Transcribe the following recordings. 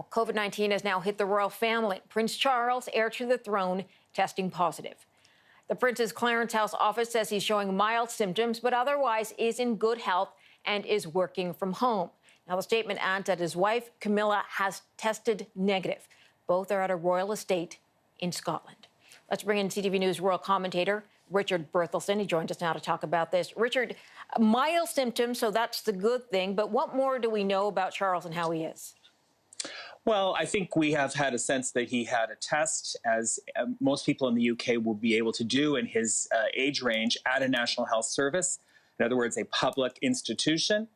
Well, COVID-19 has now hit the royal family. Prince Charles, heir to the throne, testing positive. The Prince's Clarence House office says he's showing mild symptoms, but otherwise is in good health and is working from home. Now, the statement adds that his wife, Camilla, has tested negative. Both are at a royal estate in Scotland. Let's bring in CTV News royal commentator Richard Berthelsen. He joins us now to talk about this. Richard, mild symptoms, so that's the good thing. But what more do we know about Charles and how he is? Well, I think we have had a sense that he had a test, as most people in the UK will be able to do in his age range, at a National Health Service. In other words, a public institution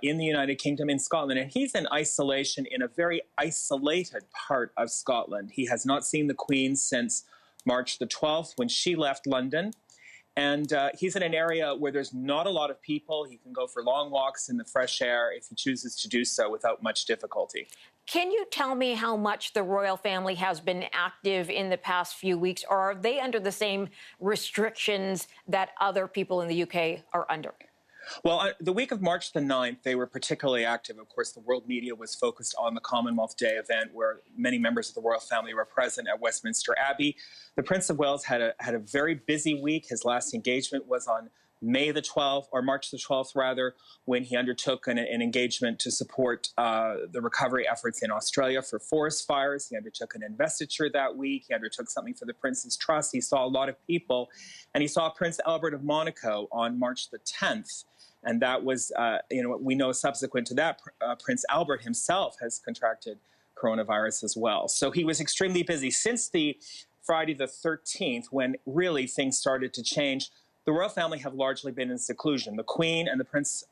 in the United Kingdom, in Scotland. And he's in isolation in a very isolated part of Scotland. He has not seen the Queen since March the 12th, when she left London. And he's in an area where there's not a lot of people. He can go for long walks in the fresh air if he chooses to do so without much difficulty. Can you tell me how much the royal family has been active in the past few weeks, or are they under the same restrictions that other people in the UK are under? Well, the week of March the 9th, they were particularly active. Of course, the world media was focused on the Commonwealth Day event, where many members of the royal family were present at Westminster Abbey. The Prince of Wales had a very busy week. His last engagement was on May the 12th, or March the 12th, rather, when he undertook an engagement to support the recovery efforts in Australia for forest fires. He undertook an investiture that week. He undertook something for the Prince's Trust. He saw a lot of people. And he saw Prince Albert of Monaco on March the 10th. And that was, we know subsequent to that, Prince Albert himself has contracted coronavirus as well. So he was extremely busy since the Friday the 13th, when really things started to change. The royal family have largely been in seclusion. The Queen and the Prince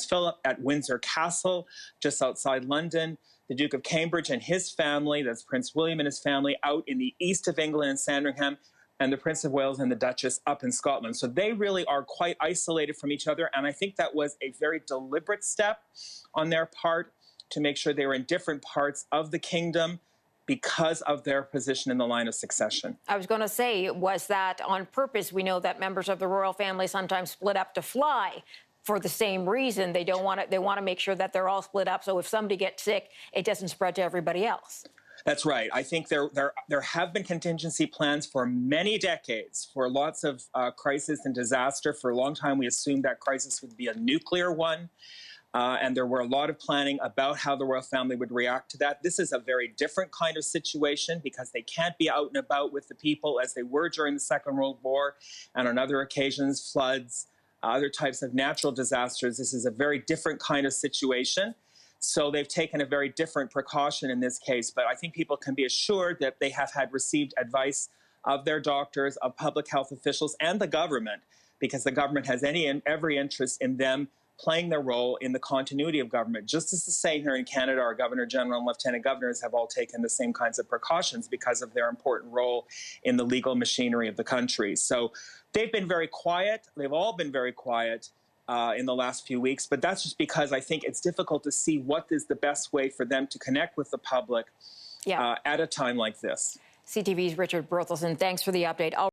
Philip at Windsor Castle, just outside London. The Duke of Cambridge and his family, that's Prince William and his family, out in the east of England in Sandringham. And the Prince of Wales and the Duchess up in Scotland. So they really are quite isolated from each other. And I think that was a very deliberate step on their part to make sure they were in different parts of the kingdom because of their position in the line of succession. I was going to say, was that on purpose? We know that members of the royal family sometimes split up to fly for the same reason. They want to make sure that they're all split up, so if somebody gets sick, it doesn't spread to everybody else. That's right. I think there have been contingency plans for many decades for lots of crisis and disaster. For a long time, we assumed that crisis would be a nuclear one. And there were a lot of planning about how the royal family would react to that. This is a very different kind of situation because they can't be out and about with the people as they were during the Second World War and on other occasions, floods, other types of natural disasters. This is a very different kind of situation. So they've taken a very different precaution in this case. But I think people can be assured that they have received advice of their doctors, of public health officials, and the government, because the government has every interest in them playing their role in the continuity of government. Just as the same here in Canada, our Governor General and Lieutenant Governors have all taken the same kinds of precautions because of their important role in the legal machinery of the country. So they've been very quiet. They've all been very quiet in the last few weeks, but that's just because I think it's difficult to see what is the best way for them to connect with the public at a time like this. CTV's Richard Berthelsen, thanks for the update.